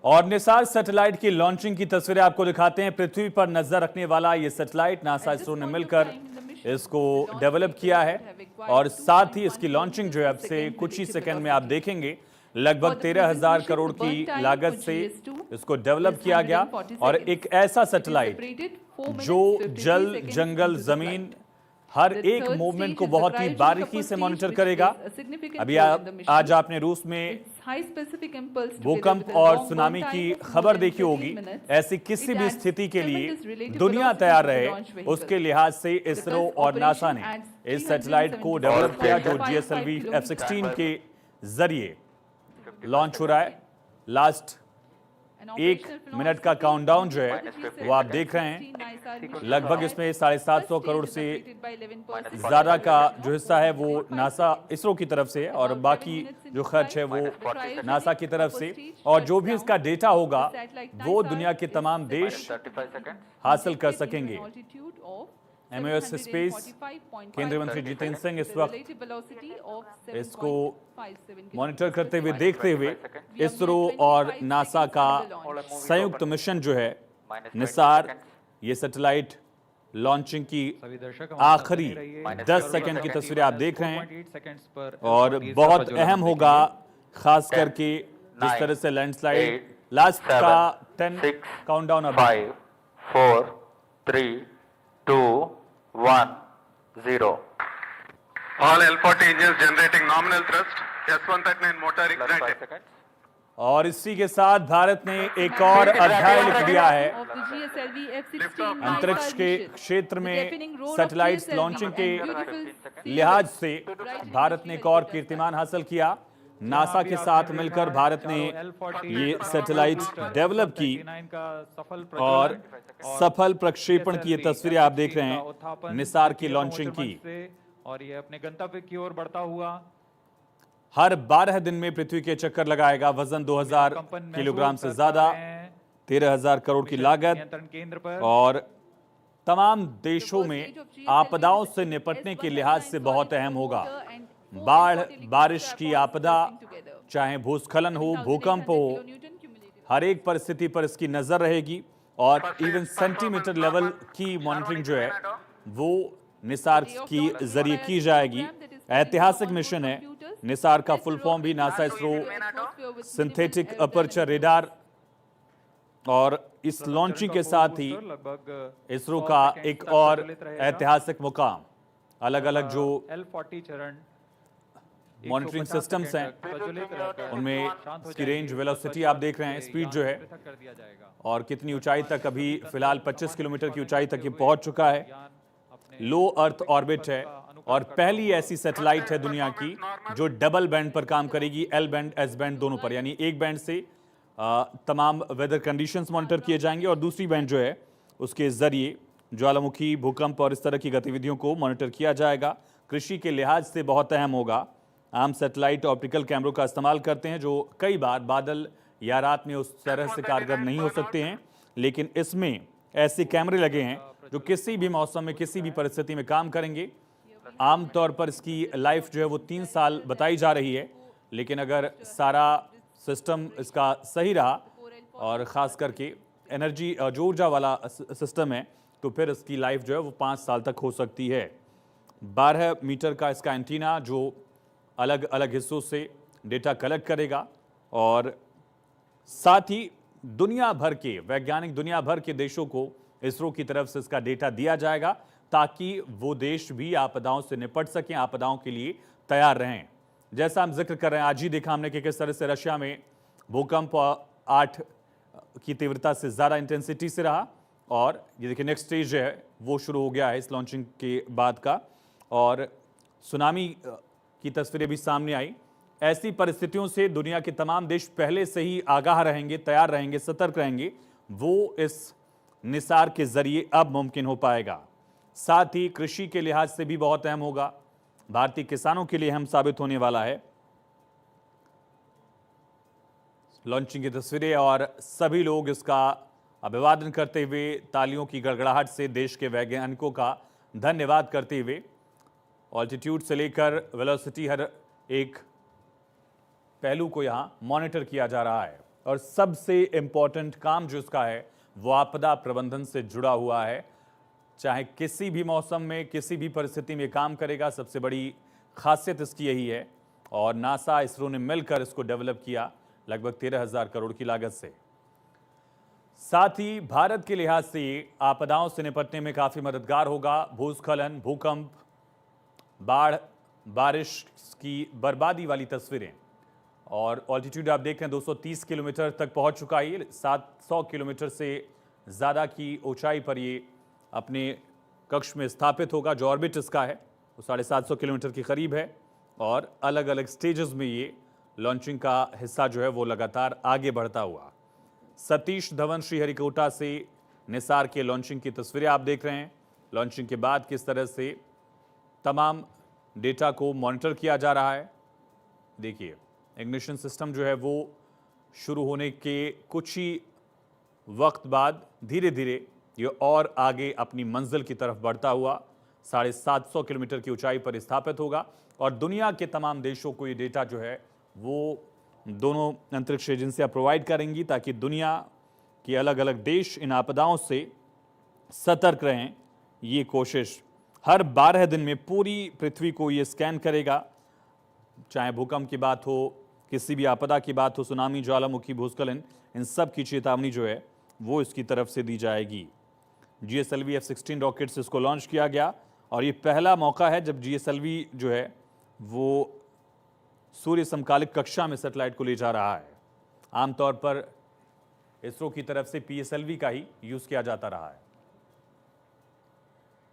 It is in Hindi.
और निसार सैटेलाइट की लॉन्चिंग की तस्वीरें आपको दिखाते हैं। पृथ्वी पर नजर रखने वाला ये सैटेलाइट नासा इसरो ने मिलकर इसको डेवलप किया है और साथ ही इसकी लॉन्चिंग जो है अब से कुछ ही सेकंड में आप देखेंगे। लगभग 13,000 करोड़ की लागत से इसको डेवलप किया गया और एक ऐसा सैटेलाइट जो जल, जंगल, जमीन हर एक मूवमेंट को बहुत ही बारीकी से मॉनिटर करेगा। अभी आज आपने रूस में भूकंप और सुनामी की खबर देखी होगी। ऐसी किसी भी स्थिति के लिए दुनिया तैयार रहे, उसके लिहाज से इसरो और नासा ने इस सैटेलाइट को डेवलप किया जो GSLV F-16 के जरिए लॉन्च हो रहा है। लास्ट 1 मिनट का काउंटडाउन जो है वो आप देख रहे हैं। लगभग इसमें 750 करोड़ से ज्यादा का जो हिस्सा है वो नासा इसरो की तरफ से है और बाकी जो खर्च है वो नासा की तरफ से। और जो भी इसका डेटा होगा वो दुनिया के तमाम देश हासिल कर सकेंगे। MOS स्पेस केंद्रीय मंत्री जितेंद्र सिंह इस वक्त इसको मॉनिटर करते हुए देखते हुए इसरो और नासा का संयुक्त मिशन जो है निसार, ये सैटेलाइट लॉन्चिंग की आखिरी 10 सेकंड की तस्वीरें आप देख रहे हैं और बहुत अहम होगा, खास करके जिस तरह से लैंडस्लाइड लास्ट का 10 काउंटडाउन अभी 5 4 3 2 1 0 All L40 engines generating nominal thrust. S139 motor ignited. और इसी के साथ भारत ने एक और अध्याय लिख दिया है। अंतरिक्ष के क्षेत्र में सैटेलाइट्स लॉन्चिंग के लिहाज से भारत ने एक और कीर्तिमान हासिल किया। नासा के साथ मिलकर भारत ने ये सैटेलाइट डेवलप की और सफल प्रक्षेपण की ये तस्वीरें आप देख रहे हैं निसार की लॉन्चिंग की। और ये अपने गंतव्य की ओर बढ़ता हुआ हर 12 दिन में पृथ्वी के चक्कर लगाएगा। वजन 2000 किलोग्राम से ज्यादा, 13,000 करोड़ की लागत और तमाम देशों में आपदाओं से निपटने के लिहाज से बहुत अहम होगा। बाढ़, बारिश की आपदा, चाहे भूस्खलन हो, भूकंप हो, हर एक परिस्थिति पर इसकी नजर रहेगी और इवन सेंटीमीटर लेवल की मॉनिटरिंग जो है वो निसार की जरिए की जाएगी। ऐतिहासिक मिशन है। निसार का फुल फॉर्म भी NASA ISRO synthetic aperture radar और इस लॉन्चिंग के साथ ही इसरो का एक और ऐतिहासिक मुकाम। अलग अलग जो L40 चरण मॉनिटरिंग सिस्टम्स हैं उनमें इसकी रेंज, वेलोसिटी आप देख रहे हैं, स्पीड जो है और कितनी ऊंचाई तक, अभी फिलहाल 25 किलोमीटर की ऊंचाई तक ये पहुंच चुका है। लो अर्थ ऑर्बिट है और पहली ऐसी सैटेलाइट है दुनिया की जो डबल बैंड पर काम करेगी, L बैंड, S बैंड दोनों पर। यानी एक बैंड से तमाम वेदर कंडीशंस मॉनिटर किए जाएंगे और दूसरी बैंड जो है उसके जरिए ज्वालामुखी, भूकंप और इस तरह की गतिविधियों को मॉनिटर किया जाएगा। कृषि के लिहाज से बहुत अहम होगा। आम सैटेलाइट ऑप्टिकल कैमरों का इस्तेमाल करते हैं जो कई बार बादल या रात में उस तरह से कारगर नहीं हो सकते हैं, लेकिन इसमें ऐसे कैमरे लगे हैं जो किसी भी मौसम में, किसी भी परिस्थिति में काम करेंगे। आमतौर पर इसकी लाइफ जो है वो 3 साल बताई जा रही है, लेकिन अगर सारा सिस्टम इसका सही रहा और ख़ास करके एनर्जी जो ऊर्जा वाला सिस्टम है तो फिर इसकी लाइफ जो है वो 5 साल तक हो सकती है। 12 मीटर का इसका एंटीना जो अलग अलग हिस्सों से डेटा कलेक्ट करेगा और साथ ही दुनिया भर के वैज्ञानिक, दुनिया भर के देशों को इसरो की तरफ से इसका डेटा दिया जाएगा ताकि वो देश भी आपदाओं से निपट सकें, आपदाओं के लिए तैयार रहें। जैसा हम जिक्र कर रहे हैं, आज ही देखा हमने कि किस तरह से रशिया में भूकंप 8 की तीव्रता से ज़्यादा इंटेंसिटी से रहा और ये देखिए नेक्स्ट स्टेज है वो शुरू हो गया है इस लॉन्चिंग के बाद का। और सुनामी की तस्वीरें भी सामने आई। ऐसी परिस्थितियों से दुनिया के तमाम देश पहले से ही आगाह रहेंगे, तैयार रहेंगे, सतर्क रहेंगे। वो इस निसार के जरिए अब मुमकिन हो पाएगा। साथ ही कृषि के लिहाज से भी बहुत अहम होगा, भारतीय किसानों के लिए अहम साबित होने वाला है। लॉन्चिंग की तस्वीरें और सभी लोग इसका अभिवादन करते हुए तालियों की गड़गड़ाहट से देश के वैज्ञानिकों का धन्यवाद करते हुए ऑल्टीट्यूड से लेकर वेलोसिटी हर एक पहलू को यहां मॉनिटर किया जा रहा है। और सबसे इंपॉर्टेंट काम जो इसका है वो आपदा प्रबंधन से जुड़ा हुआ है। चाहे किसी भी मौसम में, किसी भी परिस्थिति में काम करेगा। सबसे बड़ी खासियत इसकी यही है और नासा, इसरो ने मिलकर इसको डेवलप किया लगभग 13,000 करोड़ की लागत से। साथ ही भारत के लिहाज से ये आपदाओं से निपटने में काफी मददगार होगा। भूस्खलन, भूकंप, बाढ़, बारिश की बर्बादी वाली तस्वीरें। और ऑल्टीट्यूड आप देख रहे हैं 230 किलोमीटर तक पहुंच चुका है। 700 किलोमीटर से ज़्यादा की ऊंचाई पर ये अपने कक्ष में स्थापित होगा। जो ऑर्बिट इसका है वो 750 किलोमीटर के करीब है और अलग अलग स्टेजेस में ये लॉन्चिंग का हिस्सा जो है वो लगातार आगे बढ़ता हुआ। सतीश धवन श्रीहरिकोटा से निसार के लॉन्चिंग की तस्वीरें आप देख रहे हैं। लॉन्चिंग के बाद किस तरह से तमाम डेटा को मॉनिटर किया जा रहा है। देखिए, इग्निशन सिस्टम जो है वो शुरू होने के कुछ ही वक्त बाद धीरे धीरे ये और आगे अपनी मंजिल की तरफ बढ़ता हुआ 750 किलोमीटर की ऊंचाई पर स्थापित होगा और दुनिया के तमाम देशों को ये डेटा जो है वो दोनों अंतरिक्ष एजेंसियां प्रोवाइड करेंगी ताकि दुनिया के अलग अलग देश इन आपदाओं से सतर्क रहें। ये कोशिश हर 12 दिन में पूरी पृथ्वी को ये स्कैन करेगा। चाहे भूकंप की बात हो, किसी भी आपदा की बात हो, सुनामी, ज्वालामुखी, भूस्खलन, इन सब की चेतावनी जो है वो इसकी तरफ से दी जाएगी। GSLV F-16 रॉकेट से इसको लॉन्च किया गया और ये पहला मौका है जब GSLV जो है वो सूर्य समकालिक कक्षा में सैटेलाइट को ले जा रहा है। आमतौर पर इसरो की तरफ से PSLV का ही यूज किया जाता रहा है।